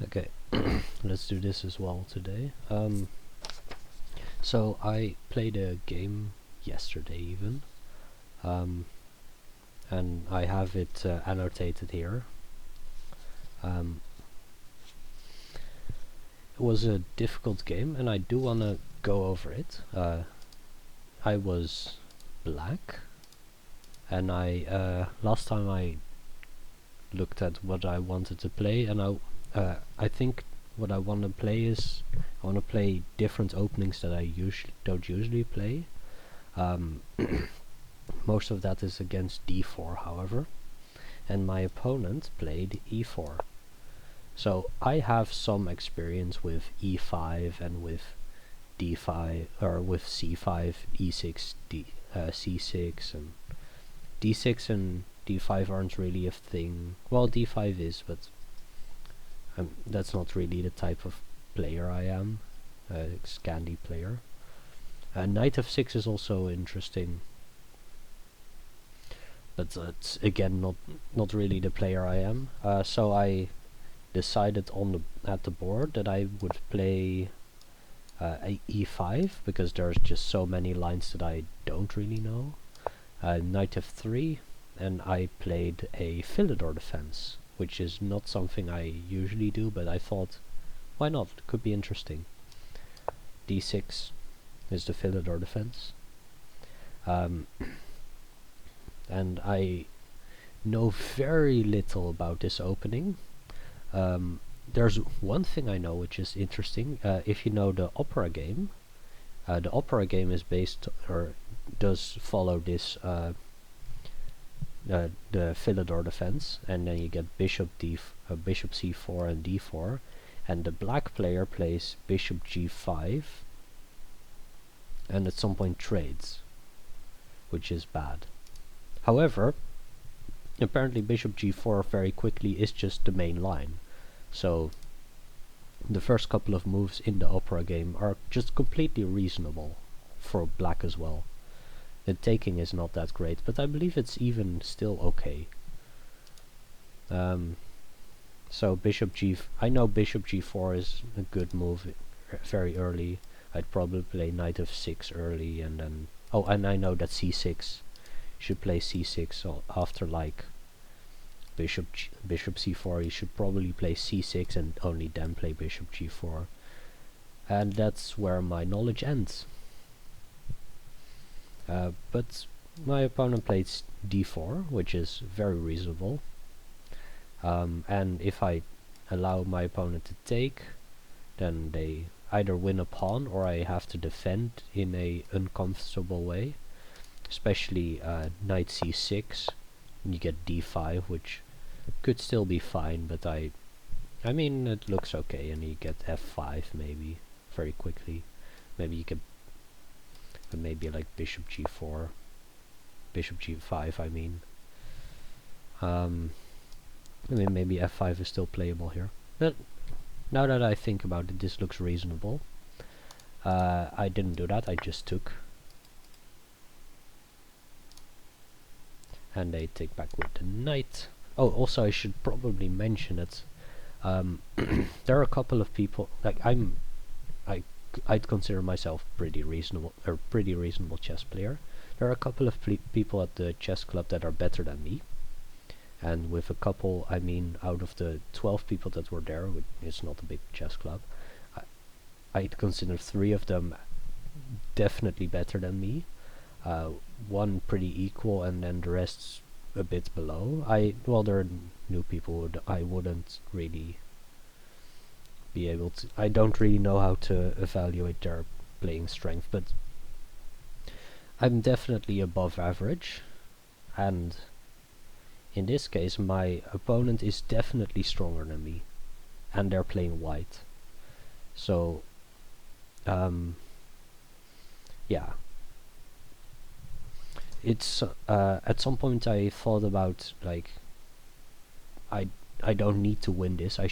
Okay, let's do this as well today. So I played a game yesterday even, um, and I have it annotated here. Um, it was a difficult game, and I do want to go over it. I was black, and last time I looked at what I wanted to play, and I think what I want to play is I want to play different openings that I don't usually play. Um, most of that is against d4, however, and my opponent played e4. So I have some experience with e5 and with d5, or with c5, e6, c6, and d6 and d5 aren't really a thing. Well, d5 is, but that's not really the type of player I am. Scandi player. Knight f6 is also interesting, but it's again not really the player I am. So I decided at the board that I would play a e5 because there's just so many lines that I don't really know. Knight f3, and I played a Philidor Defense, which is not something I usually do, but I thought, why not? It could be interesting. d6 is the Philidor Defense. And I know very little about this opening. There's one thing I know which is interesting. If you know the opera game is based, or does follow this the Philidor Defense, and then you get bishop c4 and d4, and the black player plays bishop g5, and at some point trades, which is bad. However, apparently bishop g4 very quickly is just the main line, so the first couple of moves in the opera game are just completely reasonable for black as well. The taking is not that great, but I believe it's even still okay. So I know bishop g4 is a good move very early. I'd probably play knight f6 early, and then and I know that c6 should play c6 after like bishop c4. You should probably play c6 and only then play bishop g4, and that's where my knowledge ends. But my opponent played d4, which is very reasonable. And if I allow my opponent to take, then they either win a pawn or I have to defend in a uncomfortable way. Especially knight c6, you get d5, which could still be fine, but I mean it looks okay, and you get f5 maybe very quickly. Maybe you could, maybe like bishop g4, bishop g5. I mean maybe f5 is still playable here. But now that I think about it, this looks reasonable. I didn't do that, I just took. And they take back with the knight. Oh, also I should probably mention that there are a couple of people, like I'd consider myself pretty reasonable chess player. There are a couple of people at the chess club that are better than me, and with a couple I mean out of the 12 people that were there, it's not a big chess club, I'd consider 3 of them definitely better than me, one pretty equal, and then the rest a bit below. Well, there are new people I wouldn't really be able to. I don't really know how to evaluate their playing strength, but I'm definitely above average, and in this case my opponent is definitely stronger than me, and they're playing white. So yeah, it's at some point I thought about, like, I don't need to win this. I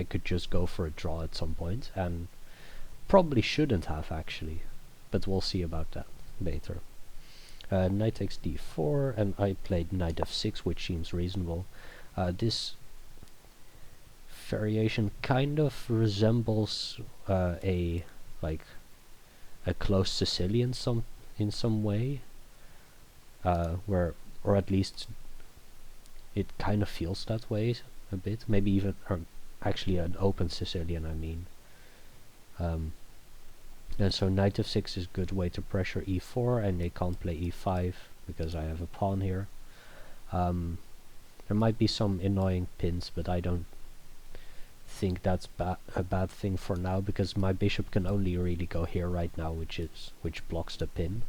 could just go for a draw at some point, and probably shouldn't have actually, but we'll see about that later. Knight takes d4, and I played knight f6, which seems reasonable. This variation kind of resembles a like a close Sicilian in some way, where, or at least it kind of feels that way a bit. Maybe even, or actually an open Sicilian, I mean. And so knight f6 is a good way to pressure e4, and they can't play e5 because I have a pawn here. There might be some annoying pins, but I don't think that's a bad thing for now, because my bishop can only really go here right now, which blocks the pin.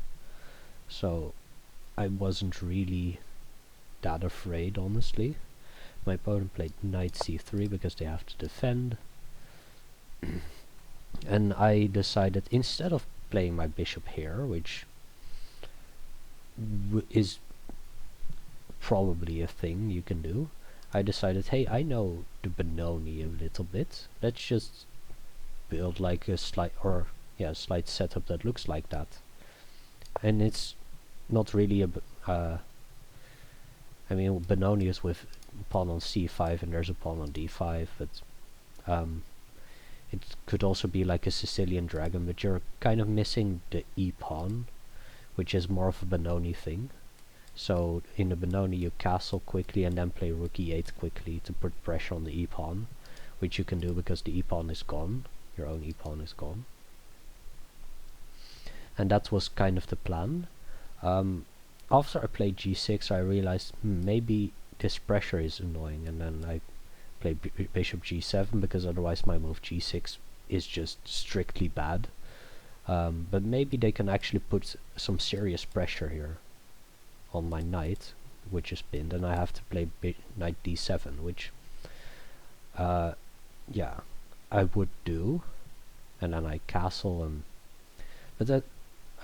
So I wasn't really that afraid, honestly. My opponent played knight c3 because they have to defend. And I decided, instead of playing my bishop here, which is probably a thing you can do, I decided, hey, I know the Benoni a little bit. Let's just build like a slight setup that looks like that. And it's not really a I mean, Benoni is with pawn on c5 and there's a pawn on d5, but it could also be like a Sicilian dragon, but you're kind of missing the e-pawn, which is more of a Benoni thing. So in the Benoni you castle quickly and then play rook e8 quickly to put pressure on the e-pawn, which you can do because the e-pawn is gone. Your own e-pawn is gone. And that was kind of the plan. After I played g6 I realized maybe this pressure is annoying, and then I played bishop g7 because otherwise my move g6 is just strictly bad. But maybe they can actually put some serious pressure here on my knight, which is pinned, and I have to play knight d7, which yeah, I would do, and then I castle, and but that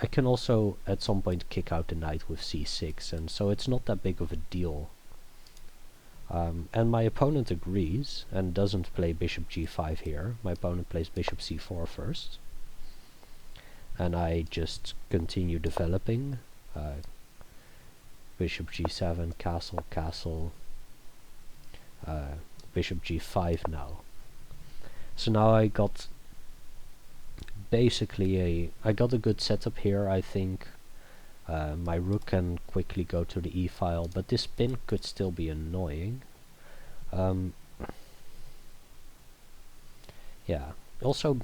I can also at some point kick out the knight with c6, and so it's not that big of a deal. And my opponent agrees and doesn't play bishop g5 here. My opponent plays bishop c4 first, and I just continue developing. Bishop g7, castle, castle, bishop g5 now. So now I got basically I got a good setup here, I think. My rook can quickly go to the e-file, but this pin could still be annoying. Yeah, also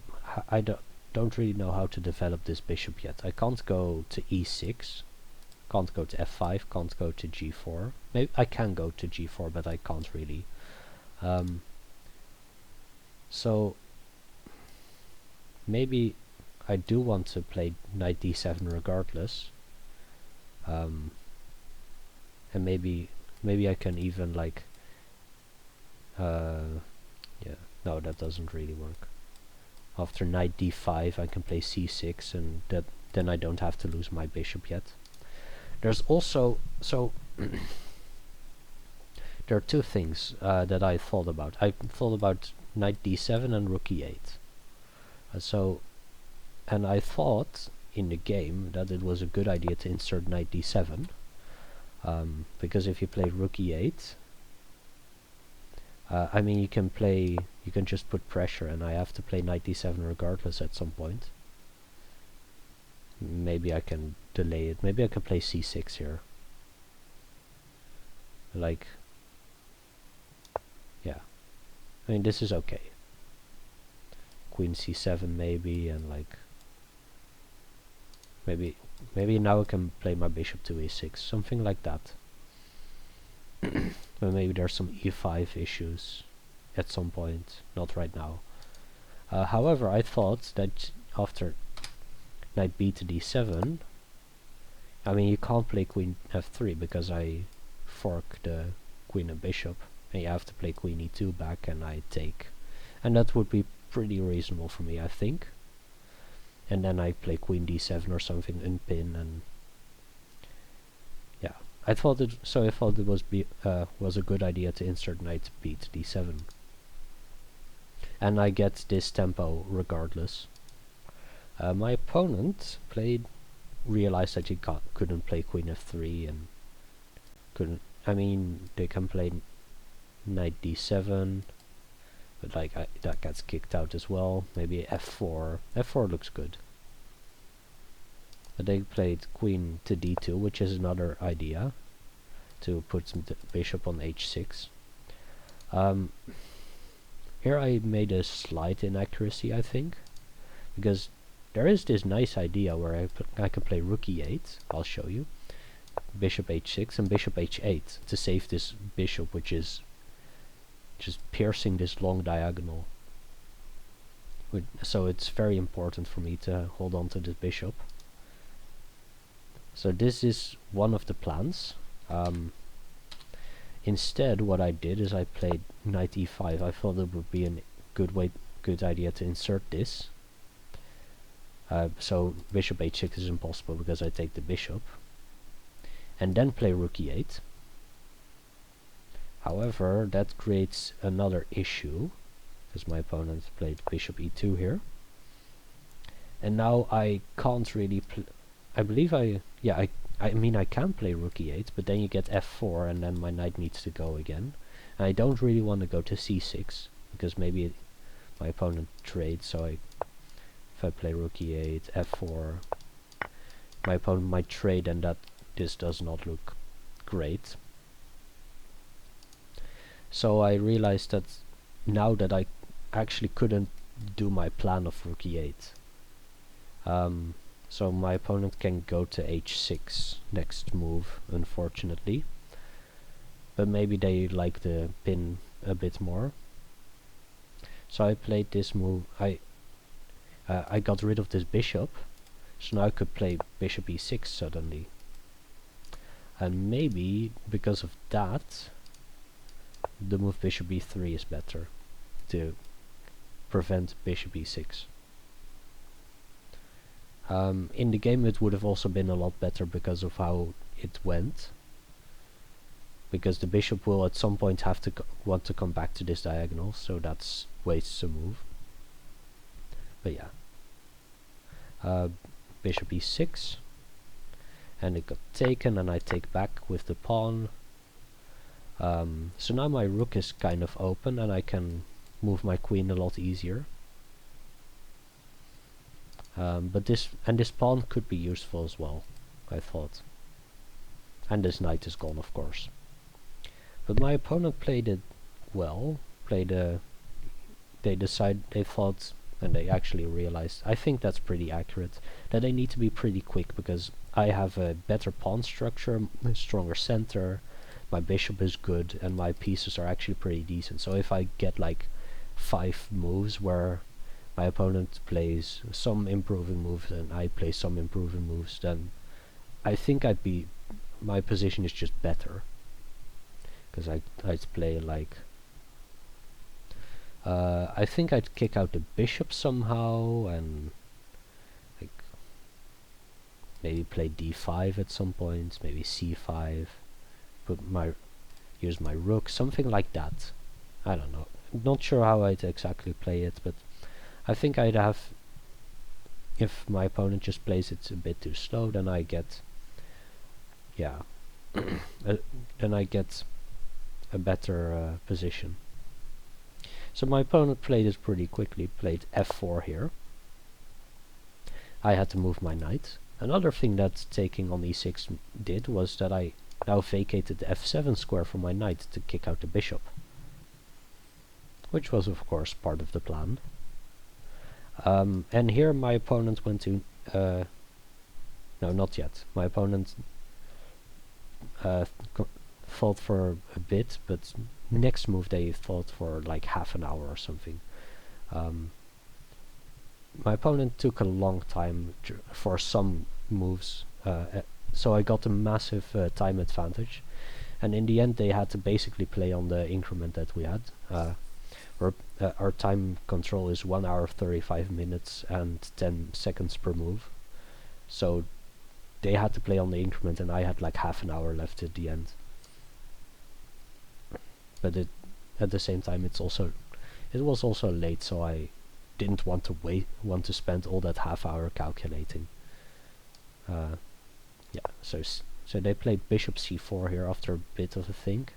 I don't really know how to develop this bishop yet. I can't go to e6, can't go to f5, can't go to g4. Maybe I can go to g4, but I can't really. So maybe I do want to play knight d7 regardless. And maybe I can even like yeah, no, that doesn't really work. After knight d5 I can play c6, and then I don't have to lose my bishop yet. There's also, so there are two things that I thought about. I thought about knight d7 and rook e8. And I thought in the game that it was a good idea to insert knight d7, because if you play rook e8, I mean you can just put pressure, and I have to play knight d7 regardless at some point. Maybe I can delay it. Maybe I can play c6 here. Like, yeah. I mean, this is okay. Queen c7 maybe, and like maybe now I can play my bishop to e6, something like that. But maybe there's some e5 issues at some point, not right now. However, I thought that after knight b to d7, I mean you can't play queen f3 because I fork the queen and bishop, and you have to play queen e2 back, and I take, and that would be pretty reasonable for me, I think. And then I play queen d7 or something and pin, and yeah, I thought it was a good idea to insert knight b to d7, and I get this tempo regardless. My opponent realized that he couldn't play queen f3, and couldn't. I mean, they can play knight d7, but like that gets kicked out as well. Maybe f4. f4 looks good. But they played queen to d2, which is another idea to put the bishop on h6. Here I made a slight inaccuracy, I think, because there is this nice idea where I can play rook e8. I'll show you. Bishop h6 and bishop h8 to save this bishop, which is just piercing this long diagonal. So it's very important for me to hold on to this bishop. So this is one of the plans. Instead, what I did is I played knight e5. I thought it would be a good idea to insert this. So bishop h6 is impossible because I take the bishop. And then play rook e8. However, that creates another issue, because my opponent played bishop e2 here. And now I can't really I believe I mean I can play rook e8, but then you get f4 and then my knight needs to go again. And I don't really want to go to c6, because maybe my opponent trades, so if I play rook e8, f4, my opponent might trade, and this does not look great. So I realized that now that I actually couldn't do my plan of rook e8. So my opponent can go to h6 next move, unfortunately. But maybe they like the pin a bit more. So I played this move. I got rid of this bishop, so now I could play bishop e6 suddenly. And maybe because of that, the move bishop e3 is better to prevent bishop e6. In the game it would have also been a lot better because of how it went, because the bishop will at some point have to want to come back to this diagonal, so that's wastes a move. But yeah, bishop e6, and it got taken, and I take back with the pawn. So now my rook is kind of open, and I can move my queen a lot easier. But this pawn could be useful as well, I thought. And this knight is gone, of course. But my opponent played it well. They thought, and they actually realized, I think that's pretty accurate, that they need to be pretty quick, because I have a better pawn structure, a stronger center, my bishop is good, and my pieces are actually pretty decent. So if I get like 5 moves where my opponent plays some improving moves and I play some improving moves, then I think my position is just better, because I'd play like I think I'd kick out the bishop somehow, and like maybe play d5 at some point, maybe c5, use my rook, something like that. I don't know, not sure how I'd exactly play it, but I think I'd have, if my opponent just plays it a bit too slow, then I get, yeah, then I get a better position. So my opponent played it pretty quickly, played f4 here. I had to move my knight. Another thing that taking on e6 did was that I now vacated the f7 square for my knight to kick out the bishop, which was of course part of the plan. And here my opponent went to no, not yet. My opponent fought for a bit, but next move they fought for like half an hour or something. My opponent took a long time for some moves, so I got a massive time advantage, and in the end they had to basically play on the increment that we had. Our time control is 1 hour 35 minutes and 10 seconds per move, so they had to play on the increment, and I had like half an hour left at the end. But at the same time it was also late, so I didn't want to spend all that half hour calculating. Yeah, so they played bishop c4 here after a bit of a think,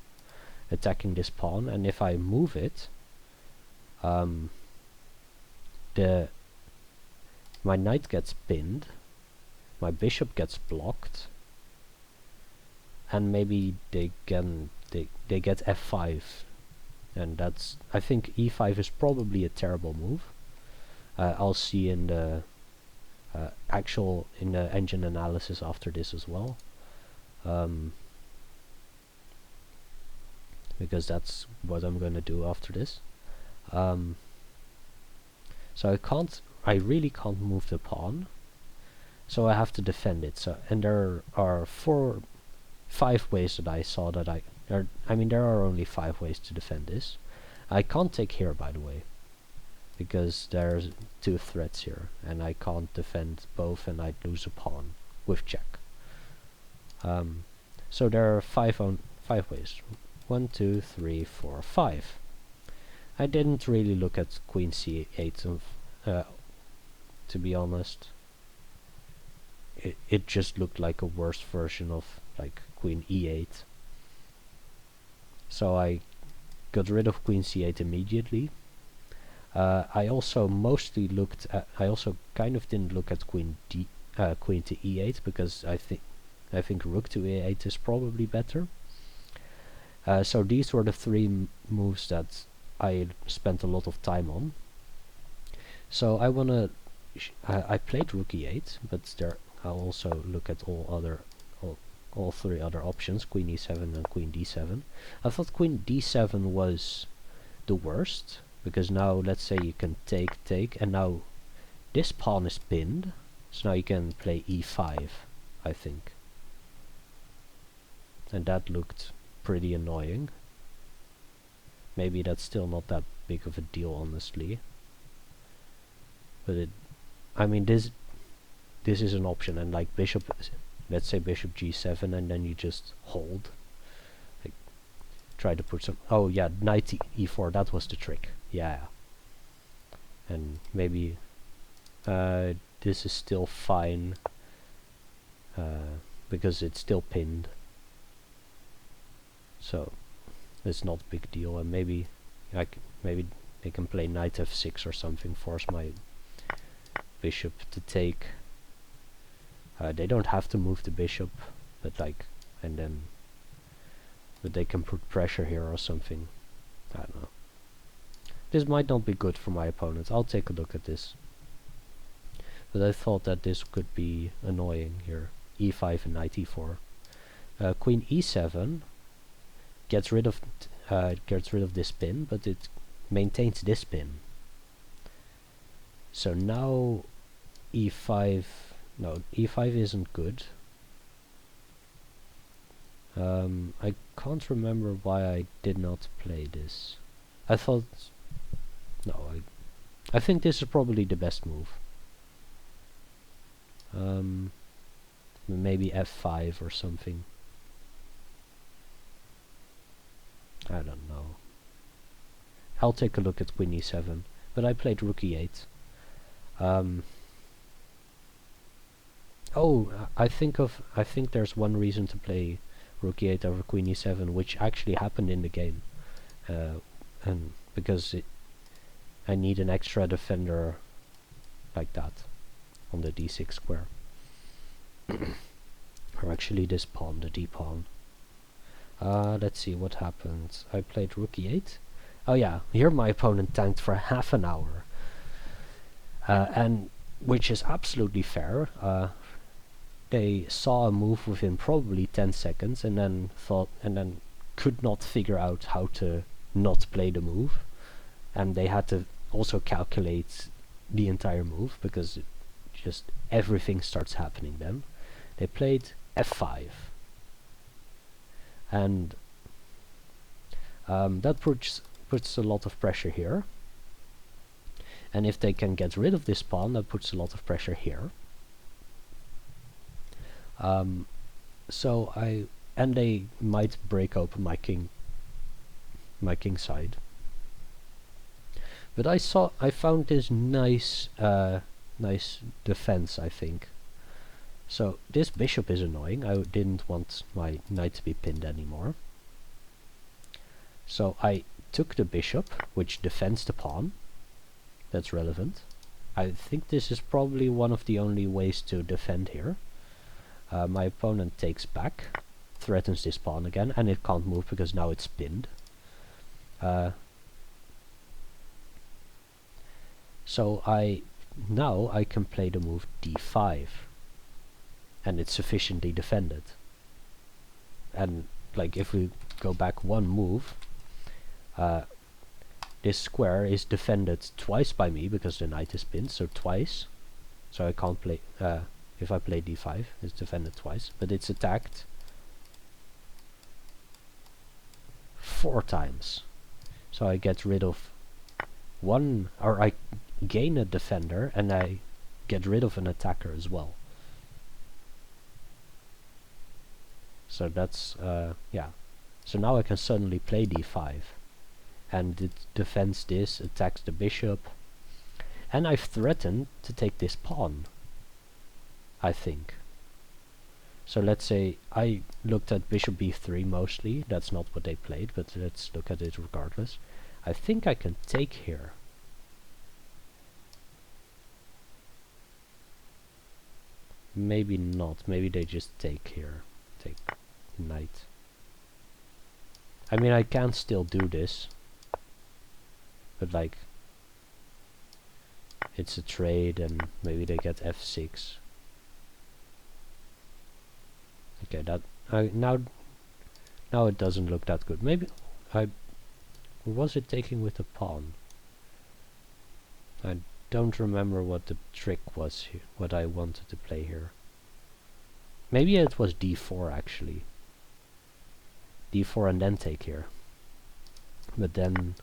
attacking this pawn, and if I move it, Um, the my knight gets pinned, my bishop gets blocked, and maybe they get f5, and that's, I think e5 is probably a terrible move. I'll see in the in the engine analysis after this as well, because that's what I'm gonna do after this. So I really can't move the pawn, so I have to defend it. So, and there are 5 ways that I saw that I mean there are only 5 ways to defend this. I can't take here, by the way, because there's 2 threats here, and I can't defend both, and I'd lose a pawn with check. So there are 5 ways. 1, 2, 3, 4, 5. I didn't really look at queen c8 of, to be honest. It just looked like a worse version of like queen e8. So I got rid of queen c8 immediately. I also mostly looked at, I also kind of didn't look at queen to e8, because I think rook to e8 is probably better. So these were the 3 moves that I spent a lot of time on. So I wanna I played rook e8, but I'll also look at all 3 other options, queen e7 and queen d7. I thought queen d7 was the worst, because now let's say you can take, and now this pawn is pinned, so now you can play e5, I think. And that looked pretty annoying. Maybe that's still not that big of a deal, honestly. But I mean, this is an option, and like let's say bishop g7, and then you just hold. Like, try to put some. Oh yeah, knight e4. That was the trick. Yeah. And maybe this is still fine, because it's still pinned. So it's not a big deal, and maybe they can play knight f6 or something, force my bishop to take. They don't have to move the bishop, but like, but they can put pressure here or something. I don't know. This might not be good for my opponent. I'll take a look at this. But I thought that this could be annoying here. e5 and knight e4. Queen e7 gets rid of this pin, but it maintains this pin. So now e5, no, e5 isn't good. I can't remember why I did not play this. I thought, no, I think this is probably the best move. Maybe f5 or something. I don't know. I'll take a look at queen e7, but I played rook e8. Oh, I think there's one reason to play rook e8 over queen e7, which actually happened in the game, and because I need an extra defender like that on the d6 square. Or actually this pawn, the d pawn. Let's see what happened. I played rook e8. Oh yeah, here my opponent tanked for half an hour, and which is absolutely fair. They saw a move within probably 10 seconds, and then could not figure out how to not play the move, and they had to also calculate the entire move, because just everything starts happening then. They played f5, and that puts a lot of pressure here, and if they can get rid of this pawn, that puts a lot of pressure here. So and they might break open my king side. But I found this nice defense, I think. So this bishop is annoying. I didn't want my knight to be pinned anymore. So I took the bishop, which defends the pawn. That's relevant. I think this is probably one of the only ways to defend here. My opponent takes back, threatens this pawn again, and it can't move because now it's pinned. So now I can play the move d5, and it's sufficiently defended. And like if we go back one move, this square is defended twice by me because the knight is pinned, so twice. So I can't play, if I play d5, it's defended twice, but it's attacked 4 times. So I get rid of one, or I gain a defender and I get rid of an attacker as well. So that's, yeah. So now I can suddenly play d5. And it defends this, attacks the bishop. And I've threatened to take this pawn, I think. So let's say I looked at bishop b3 mostly. That's not what they played, but let's look at it regardless. I think I can take here. Maybe not. Maybe they just take here. Take knight. I mean, I can still do this. But like, it's a trade and maybe they get f6. Okay, that now it doesn't look that good. Maybe was it taking with a pawn? I don't remember what the trick was here, what I wanted to play here. Maybe it was d4 actually. d4 and then take here. But then,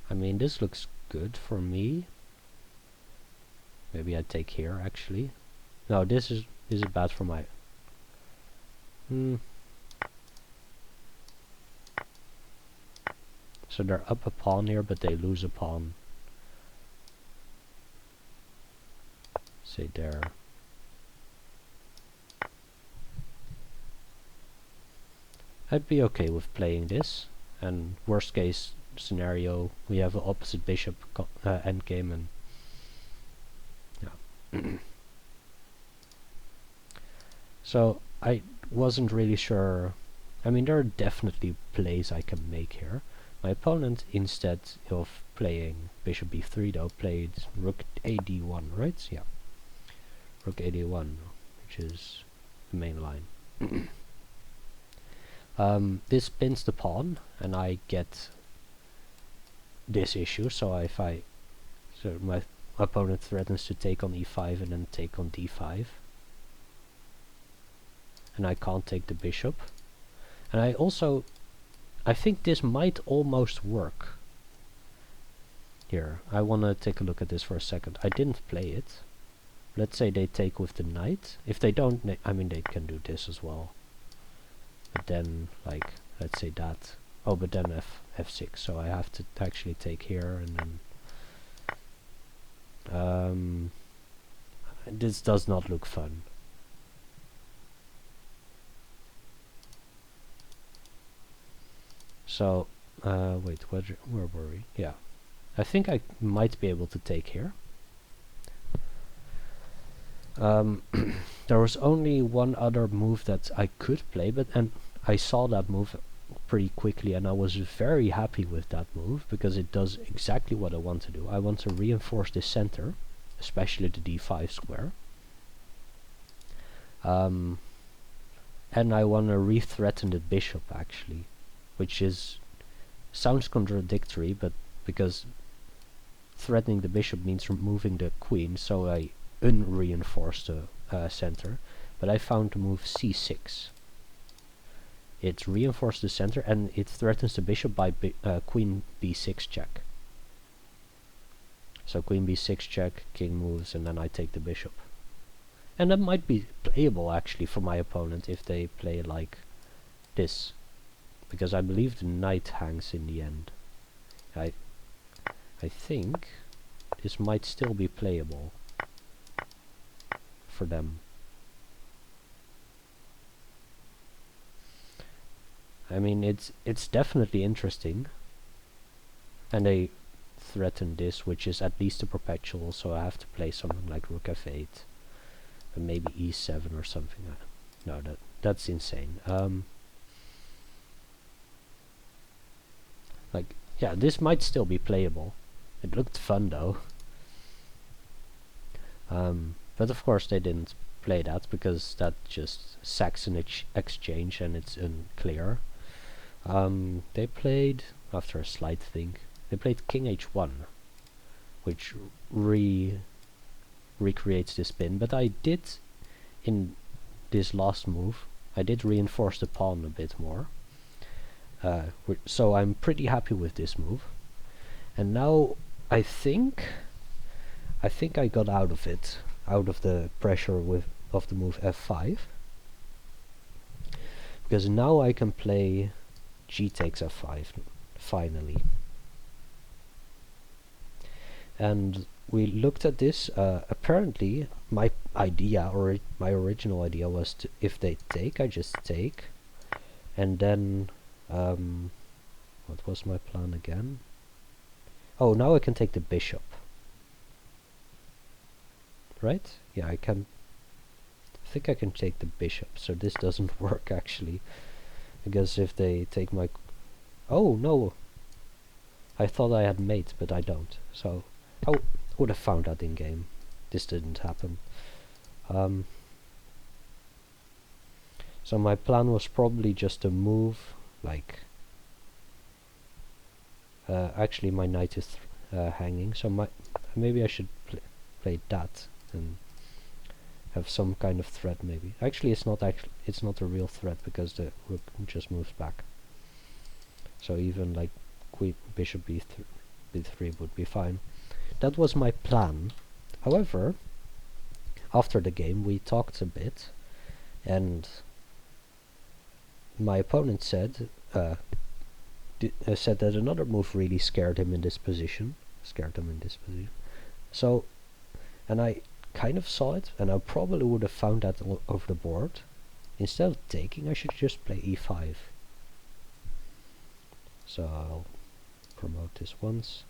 I mean, this looks good for me. Maybe I take here actually. No, this is bad for my. So they're up a pawn here, but they lose a pawn. Say there. I'd be okay with playing this, and worst case scenario, we have an opposite bishop endgame, and yeah. So I wasn't really sure. I mean, there are definitely plays I can make here. My opponent, instead of playing bishop b3 though, played rook ad1, right? Yeah, rook ad1, which is the main line. This pins the pawn, and I get this issue. So so my opponent threatens to take on e5 and then take on d5, and I can't take the bishop. And I think this might almost work. Here, I want to take a look at this for a second. I didn't play it. Let's say they take with the knight. If they don't, I mean, they can do this as well. But then, like, let's say that. Oh, but then f6. So I have to actually take here, and then this does not look fun. So, wait, where were we? Yeah. I think I might be able to take here. There was only one other move that I could play, and I saw that move pretty quickly, and I was very happy with that move, because it does exactly what I want to do. I want to reinforce the center, especially the d5 square. And I want to re-threaten the bishop, actually. Which sounds contradictory, but because threatening the bishop means removing the queen, so I unreinforce the center. But I found the move c6. It reinforces the center and it threatens the bishop by queen b6 check. So queen b6 check, king moves, and then I take the bishop. And that might be playable actually for my opponent if they play like this. Because I believe the knight hangs in the end. I think this might still be playable for them. I mean, it's definitely interesting, and they threaten this, which is at least a perpetual, so I have to play something like rook f8, and maybe e7 or something. No, that's insane. Like, yeah, this might still be playable. It looked fun though. But of course they didn't play that, because that just sacks an exchange and it's unclear. They played, after a slight think, they played king h1, which recreates this pin, but I did, in this last move, I did reinforce the pawn a bit more. So I'm pretty happy with this move. And now I think I got out of it, out of the pressure of the move f5, because now I can play g takes f5 finally. And we looked at this. Apparently my idea, or my original idea, was to, if they take, I just take, and then what was my plan again? Oh, now I can take the bishop, right? Yeah, I think I can take the bishop, so this doesn't work actually, because if they take my... Oh no, I thought I had mate, but I don't, so I would have found that in game. This didn't happen. So my plan was probably just to move, like... actually my knight is hanging, so maybe I should play that and have some kind of threat maybe. Actually it's not a real threat, because the rook just moves back. So even like bishop b3 would be fine. That was my plan. However, after the game we talked a bit, and my opponent said said that another move really scared him in this position. So, and I kind of saw it, and I probably would have found that over the board. Instead of taking, I should just play e5. So I'll promote this once.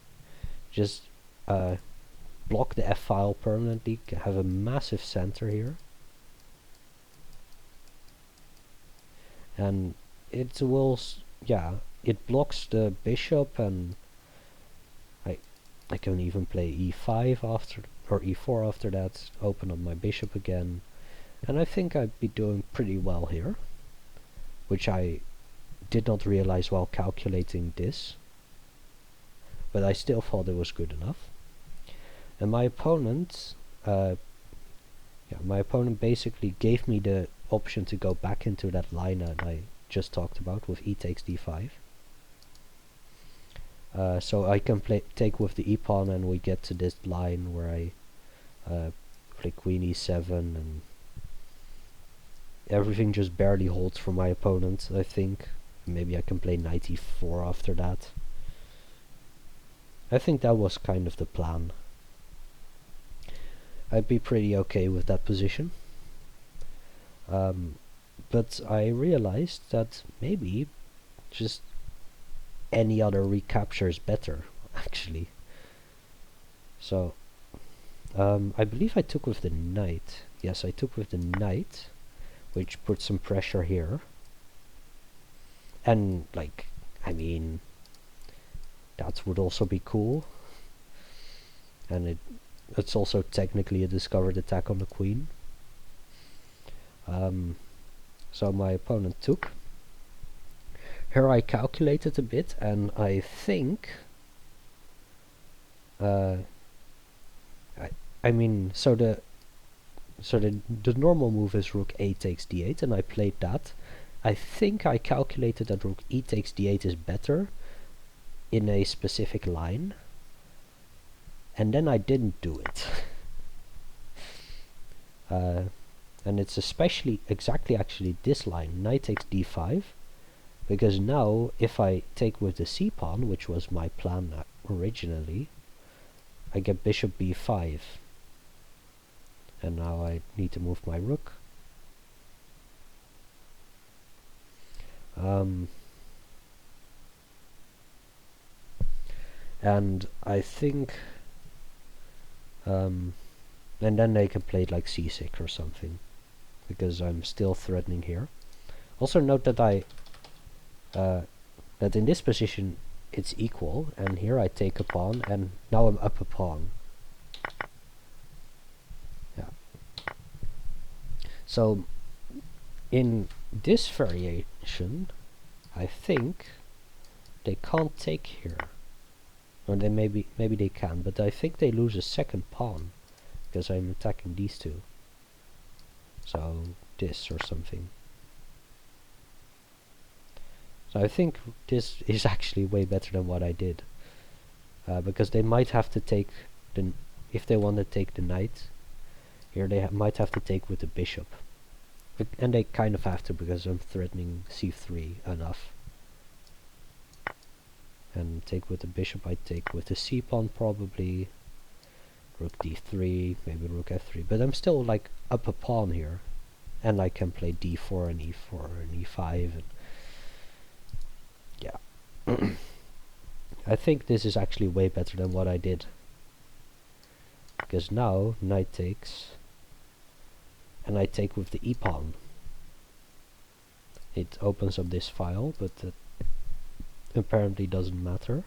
Just block the f-file permanently, have a massive center here. And it will, yeah, it blocks the bishop, and I can even play e5 after, or e4 after that, open up my bishop again, and I think I'd be doing pretty well here, which I did not realize while calculating this, but I still thought it was good enough. And my opponent, my opponent basically gave me the option to go back into that line that I just talked about with e takes d5. So I can take with the e-pawn, and we get to this line where I play queen e7, and everything just barely holds for my opponent, I think. Maybe I can play knight e4 after that. I think that was kind of the plan. I'd be pretty okay with that position. But I realized that maybe just any other recapture is better, actually. So, I believe I took with the knight. Yes, I took with the knight, which put some pressure here. And, like, I mean, that would also be cool. And it's also technically a discovered attack on the queen. So my opponent took. Here I calculated a bit, and I think I mean, so the normal move is rook a takes d8, and I played that. I think I calculated that rook e takes d8 is better in a specific line, and then I didn't do it. And it's especially exactly actually this line, knight takes d5, because now if I take with the c-pawn, which was my plan originally, I get bishop b5, and now I need to move my rook. And I think, and then they can play like c6 or something, because I'm still threatening here. Also note that that in this position it's equal, and here I take a pawn, and now I'm up a pawn. Yeah. So in this variation, I think they can't take here, or they maybe they can, but I think they lose a second pawn because I'm attacking these two. So this or something. So I think this is actually way better than what I did, because they might have to take if they want to take the knight here, they might have to take with the bishop, and they kind of have to because I'm threatening c3 enough. And take with the bishop, I take with the c pawn probably, rook d3, maybe rook f3, but I'm still like up a pawn here, and I can play d4 and e4 and e5, and yeah. I think this is actually way better than what I did, because now knight takes, and I take with the e pawn. It opens up this file, but apparently doesn't matter.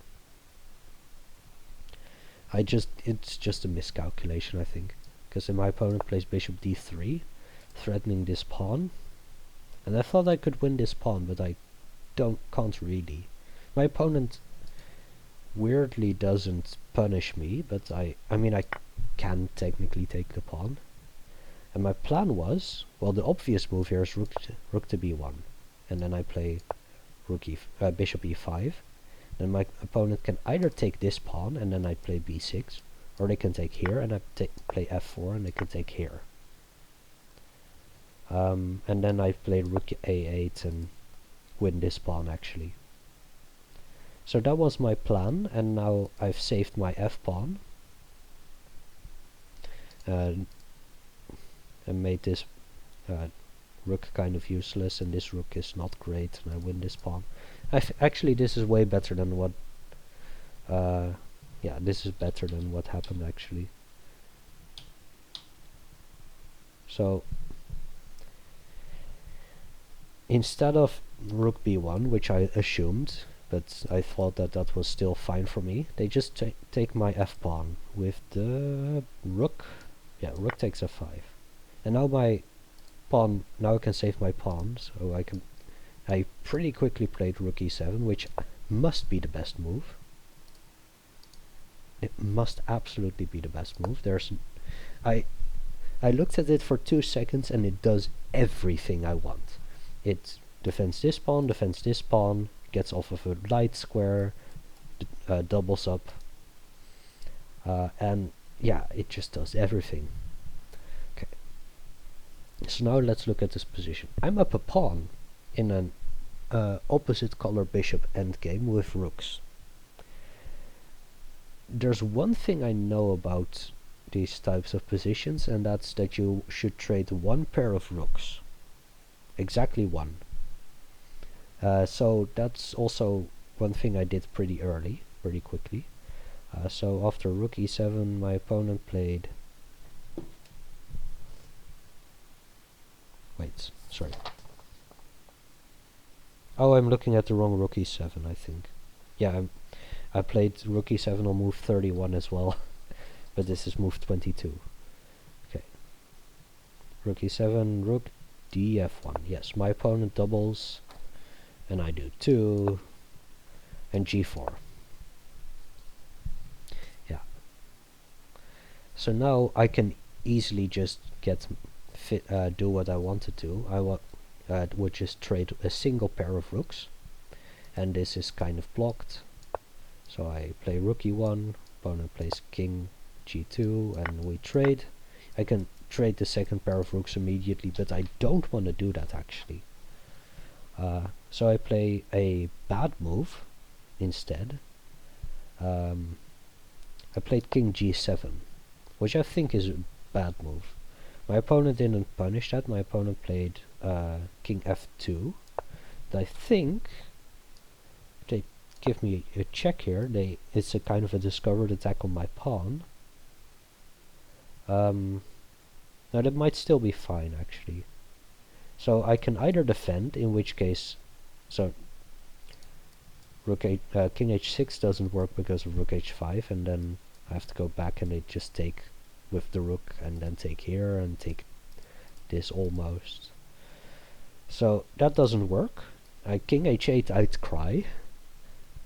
It's just a miscalculation, I think, because my opponent plays bishop d3, threatening this pawn, and I thought I could win this pawn, but I can't really. My opponent weirdly doesn't punish me, but I mean I can technically take the pawn. And my plan was, well, the obvious move here is rook to b1, and then I play bishop e5. Then my opponent can either take this pawn, and then I play b6, or they can take here, and I play f4, and they can take here. And then I play rook a8 and win this pawn, actually. So that was my plan, and now I've saved my f-pawn. And made this rook kind of useless, and this rook is not great, and I win this pawn. Actually, this is way better than what yeah, this is better than what happened, actually. So instead of rook b1, which I assumed, but I thought that was still fine for me, they just take my f-pawn with the rook. Yeah, rook takes f5. And now my pawn, now I can save my pawn, so I pretty quickly played rook e7, which must be the best move. It must absolutely be the best move. I looked at it for 2 seconds, and it does everything I want. It defends this pawn, gets off of a light square, doubles up, and yeah, it just does everything. Okay. So now let's look at this position. I'm up a pawn in an opposite color bishop endgame with rooks. There's one thing I know about these types of positions, and that's that you should trade one pair of rooks. Exactly one. So that's also one thing I did pretty quickly. So after rook e7, my opponent played... Wait, sorry. Oh, I'm looking at the wrong rook e7, I think. Yeah, I played rook e7 on move 31 as well, but this is move 22. Okay. Rook e7, rook df1. Yes, my opponent doubles, and I do 2, and g4. Yeah. So now I can easily just do what I wanted to. Would just trade a single pair of rooks, and this is kind of blocked. So I play rook e1, opponent plays king g2, and we trade. I can trade the second pair of rooks immediately, but I don't want to do that, actually. So I play a bad move instead. I played king g7, which I think is a bad move. My opponent didn't punish that. My opponent played king f2. I think they give me a check here. It's a kind of a discovered attack on my pawn. Now that might still be fine actually. So I can either defend, in which case, so king h6 doesn't work because of rook h5, and then I have to go back and they just take with the rook and then take here and take this almost. So that doesn't work. King h8 I'd cry.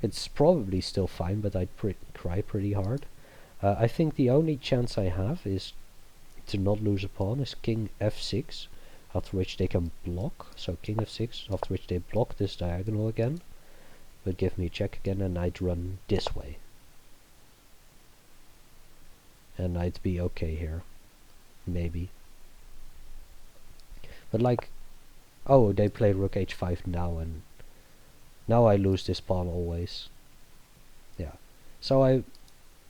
It's probably still fine, but I'd cry pretty hard. I think the only chance I have is to not lose a pawn is king f6, after which they can block. So king f6, after which they block this diagonal again, but give me a check again, and I'd run this way. And I'd be okay here. Maybe. But like, oh, they play rook h5 now, and now I lose this pawn always. Yeah. So I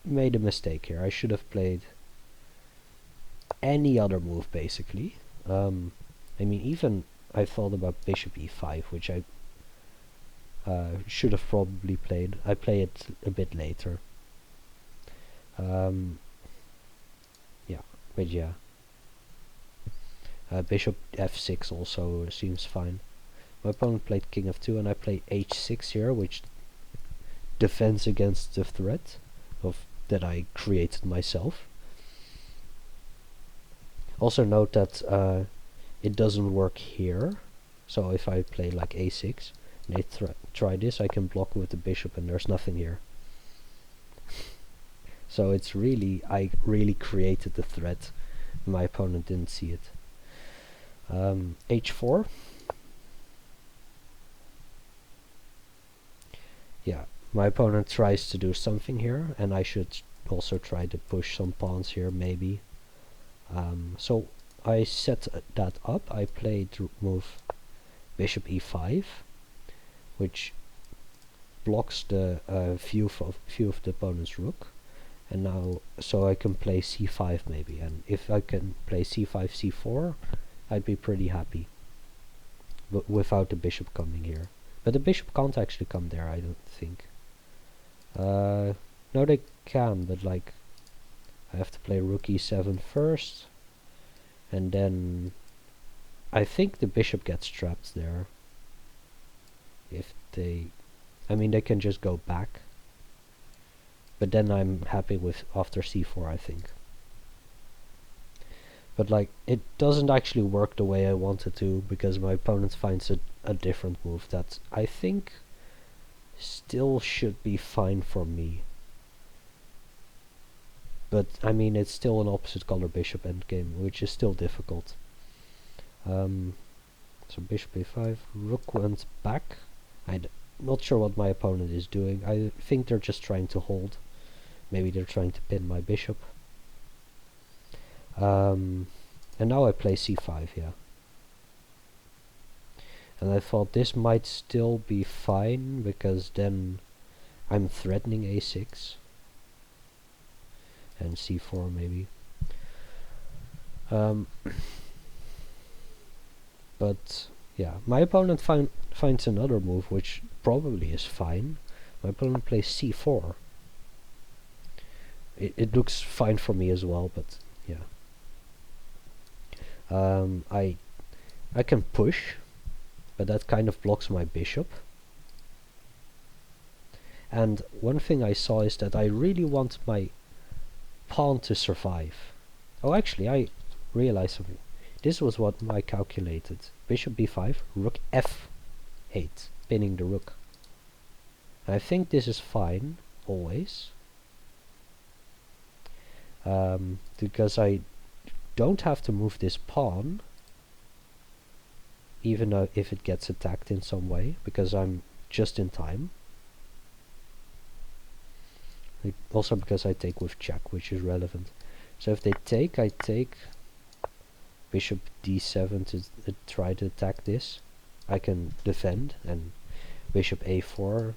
made a mistake here. I should have played any other move, basically. I mean, even I thought about bishop e5, which I should have probably played. I play it a bit later. Yeah, but yeah. Bishop f6 also seems fine. My opponent played king f2 and I played h6 here, which defends against the threat of that I created myself. Also note that it doesn't work here, so if I play like a6 and they try this, I can block with the bishop and there's nothing here. So it's really, I really created the threat. My opponent didn't see it. h4. Yeah, my opponent tries to do something here, and I should also try to push some pawns here, maybe. So I set that up. I played move bishop e5, which blocks the view of the opponent's rook. And now, so I can play c5 maybe, and if I can play c5, c4, I'd be pretty happy. But without the bishop coming here. But the bishop can't actually come there, I don't think. No, they can, but like, I have to play rook e7 first, and then I think the bishop gets trapped there. If they, I mean, they can just go back. But then I'm happy with after c4, I think. But like, it doesn't actually work the way I want it to, because my opponent finds a different move that I think still should be fine for me. But I mean, it's still an opposite color bishop endgame, which is still difficult. So bishop a5, rook went back. I'm not sure what my opponent is doing. I think they're just trying to hold. Maybe they're trying to pin my bishop. And now I play c5, yeah. And I thought this might still be fine, because then I'm threatening a6. And c4 maybe. But yeah, my opponent finds another move which probably is fine. My opponent plays c4. It looks fine for me as well, but yeah. I can push, but that kind of blocks my bishop. And one thing I saw is that I really want my pawn to survive. Oh, actually, I realized something. This was what I calculated. Bishop b5, rook f8, pinning the rook. And I think this is fine, always. Because I don't have to move this pawn, even though if it gets attacked in some way, because I'm just in time. Also because I take with check, which is relevant. So if they take, I take bishop d7 to try to attack this. I can defend, and bishop a4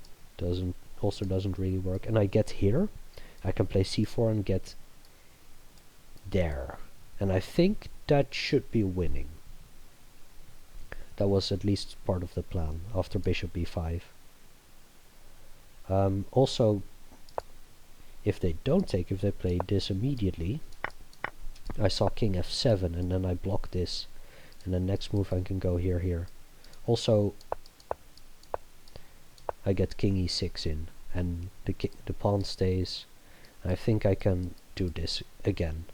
also doesn't really work. And I get here, I can play c4 and get there. And I think that should be winning. That was at least part of the plan after bishop b5. Also, if they don't take, if they play this immediately, I saw king f7 and then I block this, and the next move I can go here, here. Also, I get king e6 in, and the pawn stays. I think I can do this again.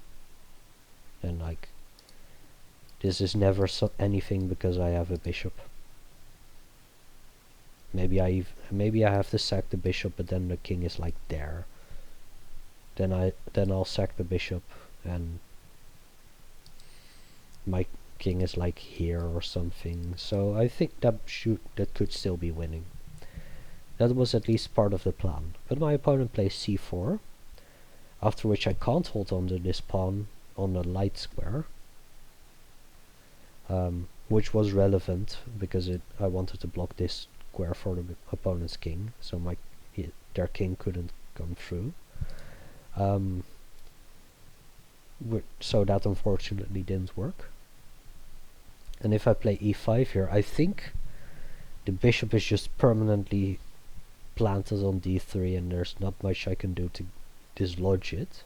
And like, this is never anything because I have a bishop. Maybe I have to sack the bishop, but then the king is like there. Then I'll sack the bishop, and my king is like here or something. So I think that could still be winning. That was at least part of the plan. But my opponent plays c4, after which I can't hold on to this pawn on the light square, which was relevant because I wanted to block this square for the opponent's king, so their king couldn't come through. So that unfortunately didn't work. And if I play e5 here, I think the bishop is just permanently planted on d3 and there's not much I can do to dislodge it.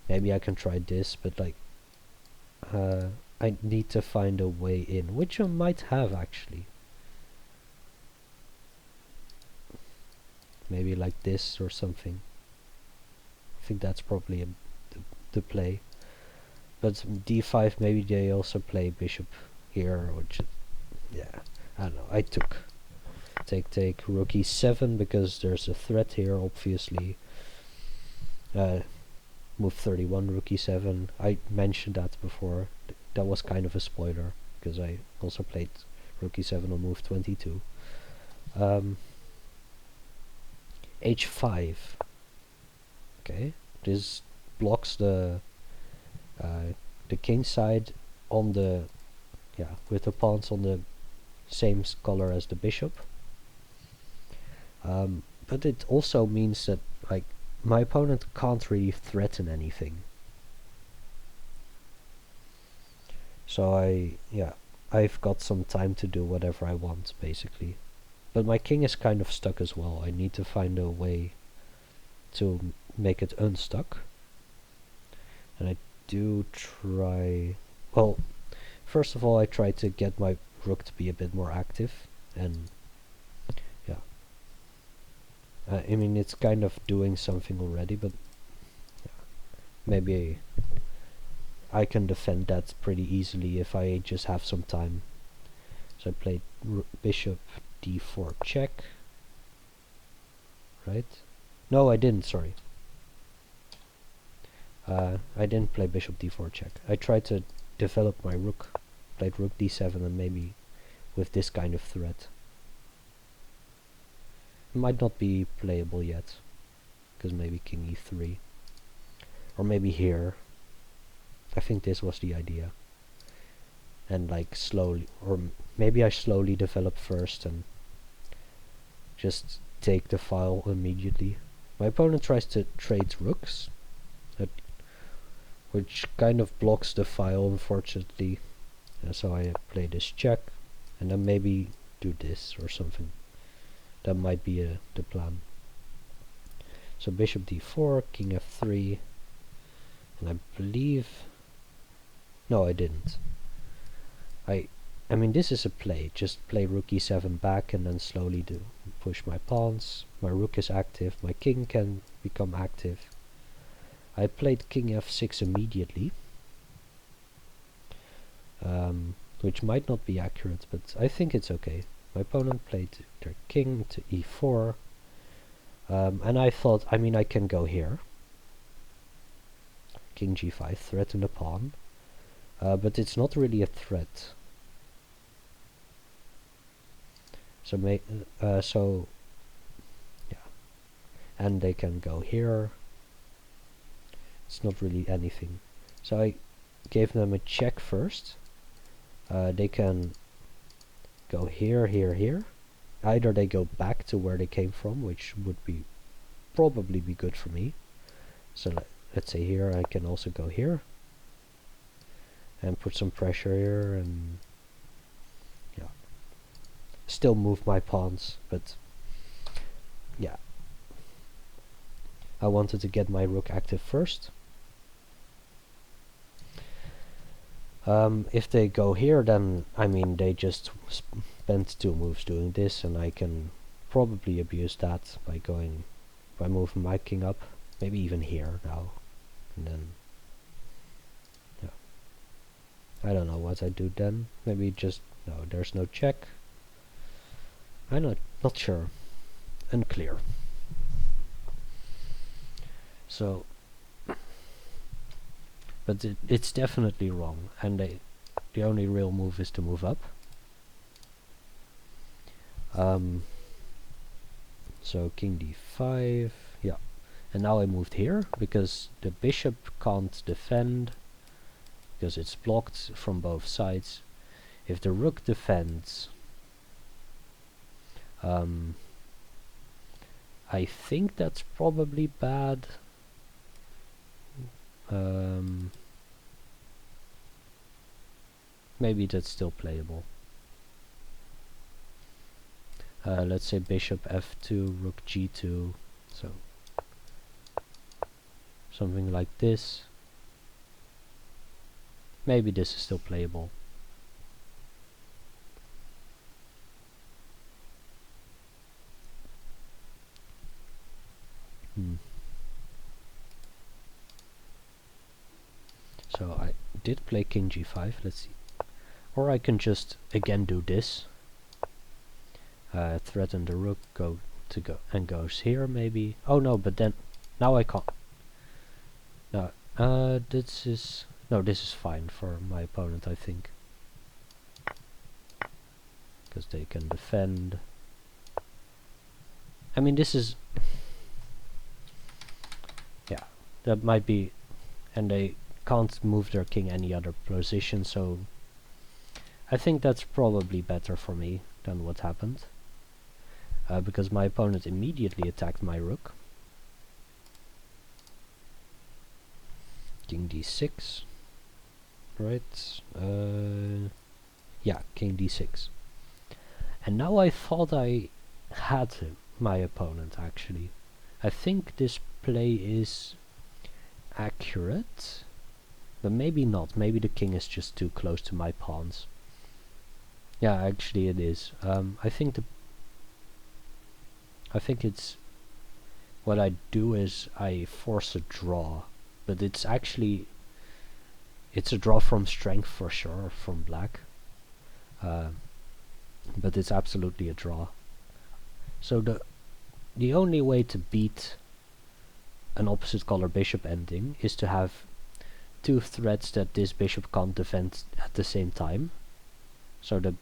Maybe I can try this, but like I need to find a way in, which I might have actually. Maybe like this or something. I think that's probably the play. But d5, maybe they also play bishop here, which, yeah, I don't know. I took take rook e7 because there's a threat here, obviously. Move 31, rook e7. I mentioned that before. That was kind of a spoiler because I also played rook e7 on move 22. h5. Okay, this blocks the king side on the with the pawns on the same color as the bishop. But it also means that like my opponent can't really threaten anything. So I've got some time to do whatever I want basically. But my king is kind of stuck as well. I need to find a way to make it unstuck. And I do try, well, first of all I try to get my rook to be a bit more active, and yeah, I mean it's kind of doing something already, but yeah, maybe I can defend that pretty easily if I just have some time. So I played bishop d4 check, right? No, I didn't, sorry. I didn't play bishop d4 check. I tried to develop my rook, played rook d7, and maybe with this kind of threat. It might not be playable yet, because maybe king e3. Or maybe here. I think this was the idea. And like slowly, or maybe I slowly develop first and just take the file immediately. My opponent tries to trade rooks, which kind of blocks the file, unfortunately. So I play this check, and then maybe do this or something. That might be the plan. So bishop d4, king f3, and I believe... No, I didn't. I mean, this is a play. Just play rook e7 back and then slowly push my pawns. My rook is active. My king can become active. I played king f6 immediately, which might not be accurate, but I think it's okay. My opponent played their king to e4, and I thought, I mean, I can go here. King g5, threaten the pawn, but it's not really a threat. So yeah, and they can go here. It's not really anything. So I gave them a check first. They can go here, here, here. Either they go back to where they came from, which would probably be good for me. So let's say here I can also go here and put some pressure here, and yeah, still move my pawns, but yeah, I wanted to get my rook active first. If they go here, then I mean they just spent 2 moves doing this, and I can probably abuse that by moving my king up, maybe even here now, and then yeah, I don't know what I do then. Maybe just no. There's no check. I'm not sure. Unclear. So, but it's definitely wrong, and the only real move is to move up. So king d5, yeah. And now I moved here because the bishop can't defend because it's blocked from both sides. If the rook defends, I think that's probably bad. Maybe that's still playable. Let's say bishop f2, rook g2, so something like this. Maybe this is still playable. So I did play king g5, let's see. Or I can just again do this. Threaten the rook, and goes here maybe. Oh no, but then now I can't. No, this is fine for my opponent, I think, because they can defend. I mean, this is yeah, that might be, and they can't move their king any other position, so I think that's probably better for me than what happened. Because my opponent immediately attacked my rook. King d6, right? Yeah, king d6. And now I thought I had my opponent, actually. I think this play is accurate, but maybe not. Maybe the king is just too close to my pawns. Yeah, actually it is. I think it's what I do is I force a draw, but it's actually a draw from strength for sure from black, but it's absolutely a draw. So the only way to beat an opposite color bishop ending is to have 2 threats that this bishop can't defend at the same time. So the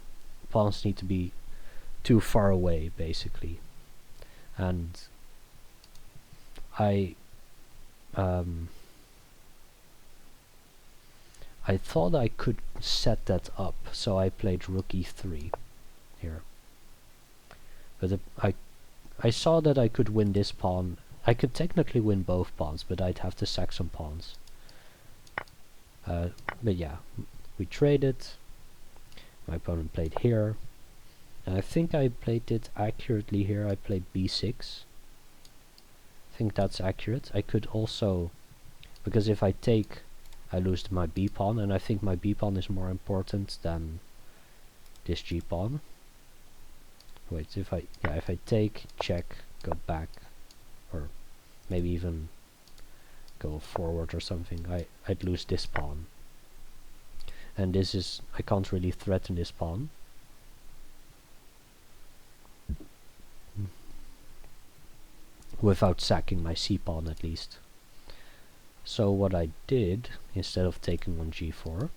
pawns need to be too far away, basically. And I thought I could set that up, so I played rook e3 here. But I saw that I could win this pawn. I could technically win both pawns, but I'd have to sack some pawns. But yeah, we traded. My opponent played here. And I think I played it accurately here. I played b6. I think that's accurate. I could also, because if I take, I lose my b pawn, and I think my b pawn is more important than this g pawn. Wait, if I take, check, go back, or maybe even go forward or something, I'd lose this pawn. And this is, I can't really threaten this pawn. Without sacking my c pawn at least. So what I did, instead of taking on g4,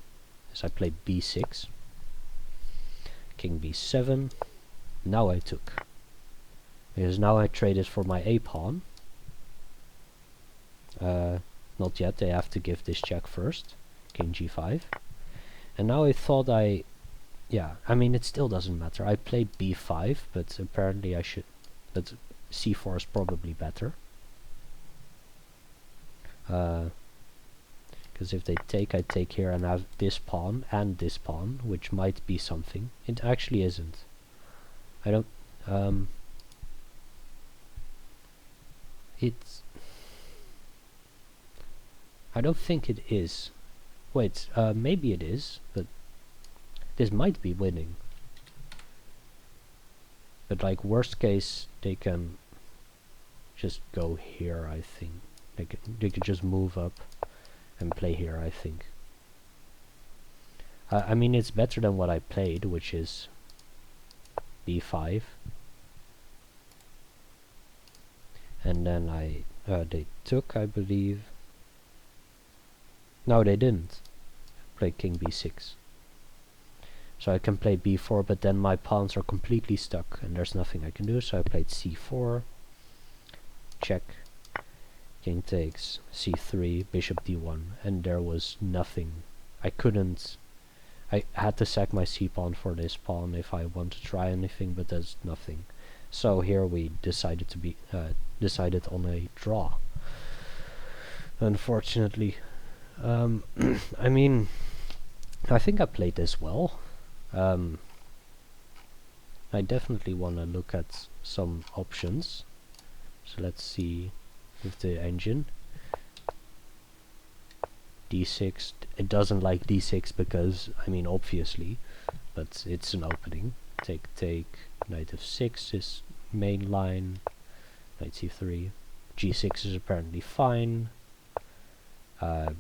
is I played b6, king b7. Now I took, because now I traded for my a pawn. Not yet, they have to give this check first, king g5. And now I thought I mean, it still doesn't matter. I played b5, but apparently I should, but c4 is probably better. Because if they take, I take here and have this pawn and this pawn, which might be something. It actually isn't. I don't, it's... I don't think it is. Wait, maybe it is, but this might be winning. But like worst case, they can just go here, I think. They could just move up and play here, I think. I mean, it's better than what I played, which is b5. And then they took, I believe. No, they didn't. Play king b6. So I can play b4, but then my pawns are completely stuck and there's nothing I can do, so I played c4. Check. King takes c3, bishop d1, and there was nothing. I had to sack my c-pawn for this pawn if I want to try anything, but there's nothing. So here we decided on a draw. Unfortunately. I mean, I think I played this well. I definitely want to look at some options. So let's see with the engine. d6, it doesn't like d6 because, I mean, obviously, but it's an opening. Take, knight f6 is main line, knight c3, g6 is apparently fine,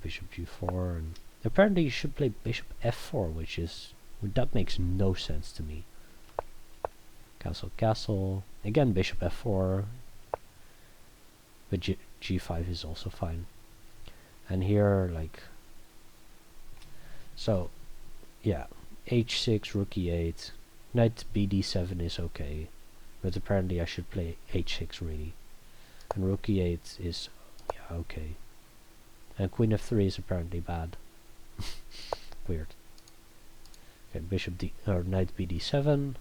bishop g4, and apparently you should play bishop f4, that makes no sense to me. Castle, again bishop f4, but g5 is also fine. And here, like, so, yeah, h6, rook e8, knight bd7 is okay, but apparently I should play h6 really. And rook e8 is, yeah, okay. And queen f3 is apparently bad. Weird. Okay, knight bd7.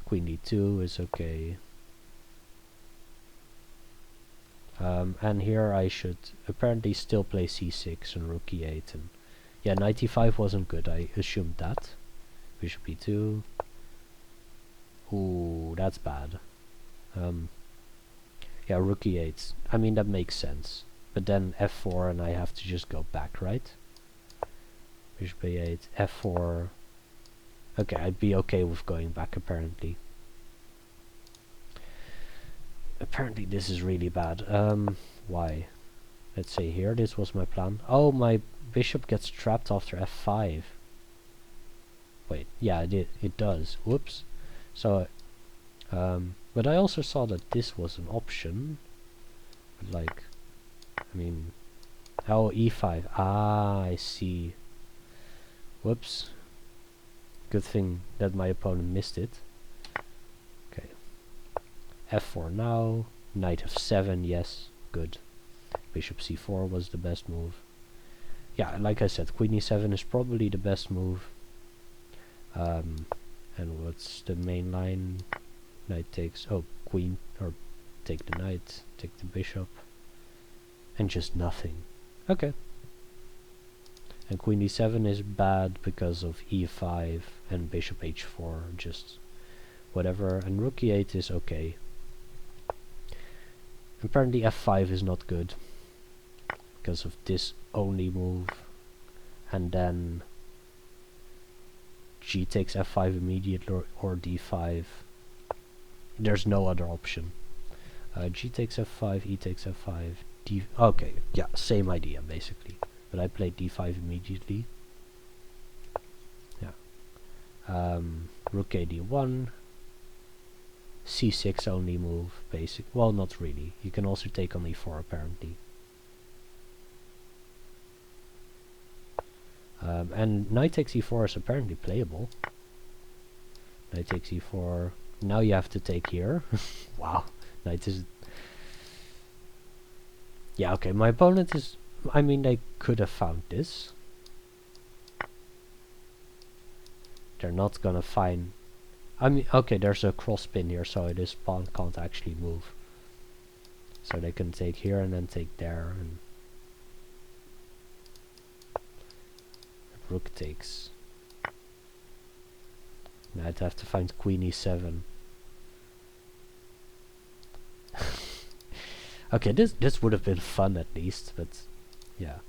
Queen d2 is okay. And here I should apparently still play c6 and rook e8, and yeah, knight e5 wasn't good, I assumed that. Bishop e2. Ooh, that's bad. Yeah, rook e8. I mean, that makes sense. But then f4 and I have to just go back, right? Bishop a8, f4. Okay, I'd be okay with going back apparently. Apparently this is really bad. Why? Let's say here, this was my plan. Oh, my bishop gets trapped after f5. Wait, yeah, it does. Whoops. So, but I also saw that this was an option. But like, I mean, oh, e5. Ah, I see. Whoops. Good thing that my opponent missed it. Okay. f4 now. Knight f7, yes. Good. Bishop c4 was the best move. Yeah, like I said, queen e7 is probably the best move. And what's the main line? Knight takes... oh, queen. Or take the knight. Take the bishop. And just nothing. Okay. And queen d7 is bad because of e5 and bishop h4, just whatever. And rook e8 is okay. Apparently f5 is not good because of this only move. And then g takes f5 immediately, or d5. There's no other option. G takes f5, e takes f5, d... okay, yeah, same idea basically. But I played d5 immediately. Yeah. Rook a d1. c6 only move, basic. Well, not really. You can also take on e4 apparently. And knight takes e4 is apparently playable. Knight takes e4. Now you have to take here. Wow. Knight is... yeah, okay. My opponent is... I mean, they could have found this. They're not gonna find... I mean, okay, there's a cross pin here, so this pawn can't actually move. So they can take here and then take there, and... rook takes. Now I'd have to find queen e7. Okay, this would have been fun at least, but yeah.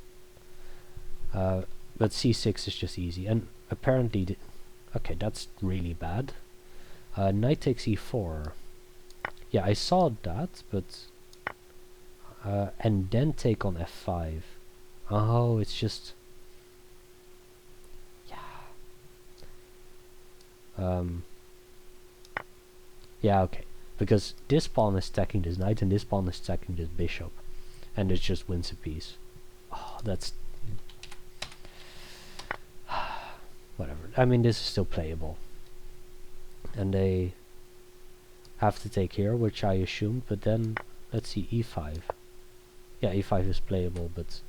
But c6 is just easy, and apparently, okay, that's really bad. Knight takes e4. Yeah, I saw that, but and then take on f5. Oh, it's just yeah, okay, because this pawn is stacking this knight, and this pawn is stacking this bishop, and it just wins a piece. Oh, that's whatever. I mean, this is still playable, and they have to take here, which I assumed, but then let's see, e5. Yeah, e5 is playable, but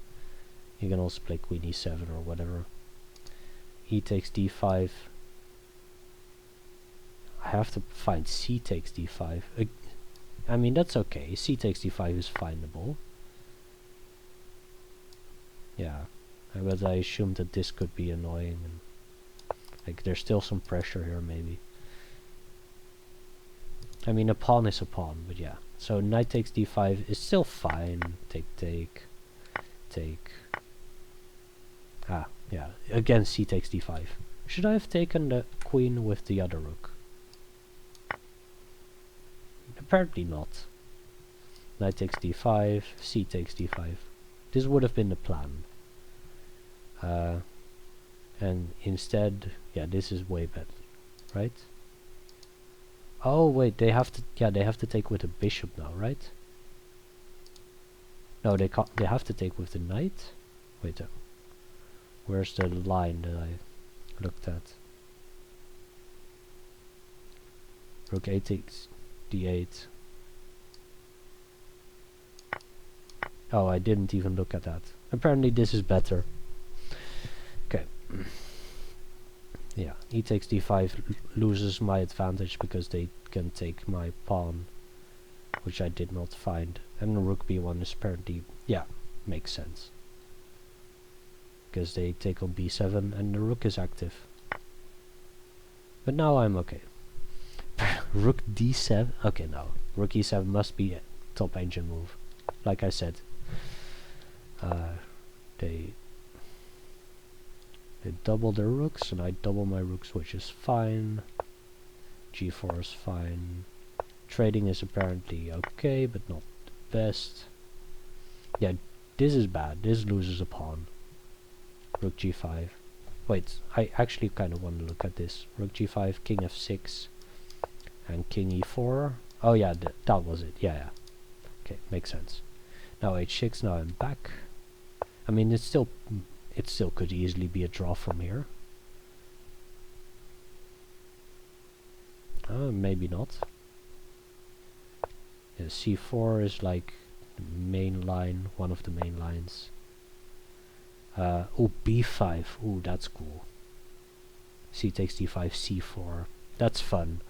you can also play queen e7 or whatever. E takes d5. I have to find c takes d5. I mean, that's okay. C takes d5 is findable. Yeah, but I assumed that this could be annoying, and like there's still some pressure here maybe. I mean, a pawn is a pawn, but yeah. So knight takes d5 is still fine. Take. Ah, yeah. Again, c takes d5. Should I have taken the queen with the other rook? Apparently not. Knight takes d5, c takes d5. This would have been the plan. And instead, yeah, this is way better, right? Oh wait, they have to, yeah, they have to take with a bishop now, right? No, they can't. They have to take with the knight. Wait, where's the line that I looked at? Rook 8 takes d8. Oh, I didn't even look at that. Apparently this is better. Okay. Yeah, e takes d5 loses my advantage because they can take my pawn, which I did not find. And rook b1 is apparently, yeah, makes sense. Because they take on b7 and the rook is active. But now I'm okay. Rook d7? Okay, no. Rook e7 must be a top engine move. Like I said. They double their rooks and I double my rooks, which is fine. g4 is fine. Trading is apparently okay, but not the best. Yeah, this is bad. This loses a pawn. Rook g5. Wait, I actually kind of want to look at this. Rook g5, king f6, and king e4. Oh yeah, that was it. Yeah. Okay, makes sense. Now h6. Now I'm back. I mean, it still could easily be a draw from here. Maybe not. Yeah, c4 is like the main line, one of the main lines. Oh, b5. Ooh, that's cool. C takes d5, c4. That's fun.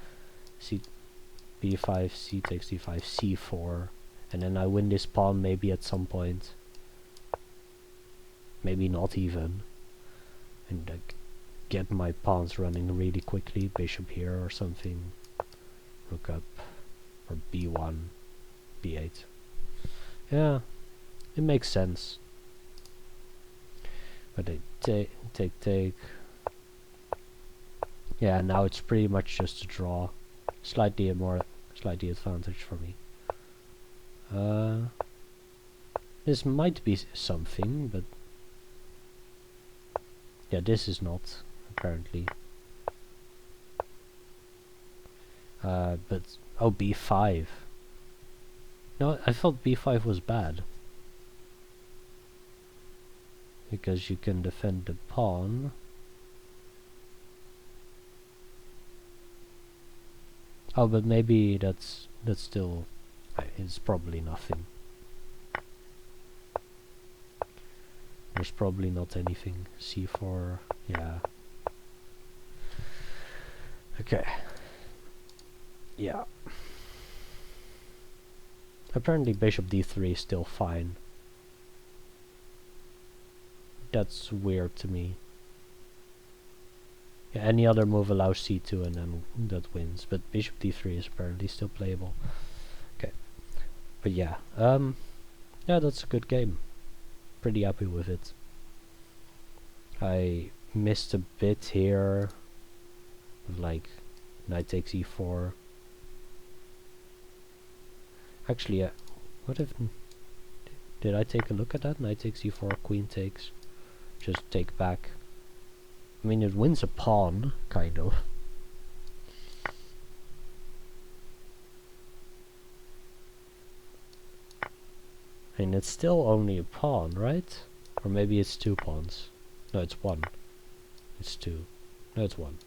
b5, c takes d5, c4. And then I win this pawn maybe at some point. Maybe not even. And get my pawns running really quickly. Bishop here or something. Rook up. Or b1. b8. Yeah, it makes sense. But they take. Yeah, now it's pretty much just a draw. Slightly advantage for me. This might be something, but yeah, this is not, apparently. But oh, b5. No, I thought b5 was bad. Because you can defend the pawn. Oh, but maybe that's still, it's probably nothing. There's probably not anything. c4, yeah. Okay. Yeah. Apparently bishop d3 is still fine. That's weird to me. Yeah, any other move allows c2 and then that wins, but bishop d3 is apparently still playable. Okay. But yeah, yeah, that's a good game. Pretty happy with it. I missed a bit here, like knight takes e4. Actually, what if... Did I take a look at that? Knight takes e4, queen takes. Just take back. I mean, it wins a pawn, kind of. And it's still only a pawn, right? Or maybe it's 2 pawns. No, it's 1. It's 2. No, it's 1.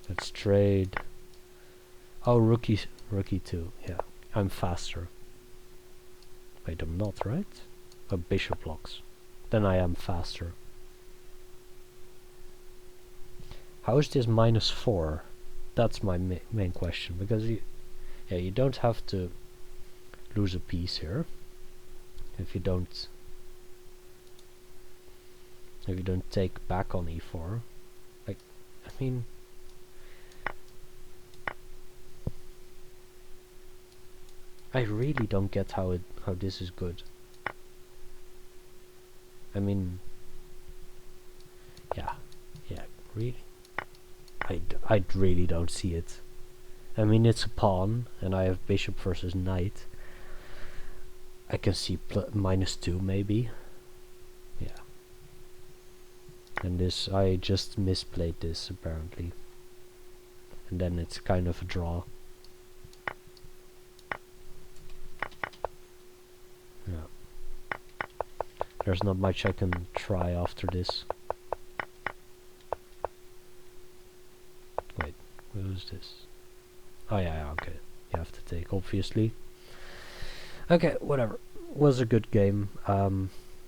Let's trade. Oh, rook 2. Yeah, I'm faster. Wait, I'm not, right? Oh, bishop blocks. Then I am faster. How is this -4? That's my main question, because you don't have to lose a piece here if you don't take back on e4. Like, I mean, I really don't get how this is good. I mean, yeah, really, I really don't see it. I mean, it's a pawn, and I have bishop versus knight. I can see -2 maybe. Yeah. And this, I just misplayed this apparently. And then it's kind of a draw. Yeah. There's not much I can try after this. Wait, what is this? Oh yeah, okay. You have to take, obviously. Okay, whatever. Was a good game.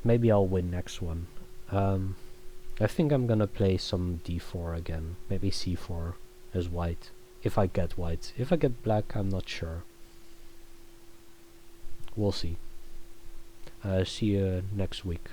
Maybe I'll win next one. I think I'm gonna play some d4 again. Maybe c4 as white. If I get white. If I get black, I'm not sure. We'll see. See you next week.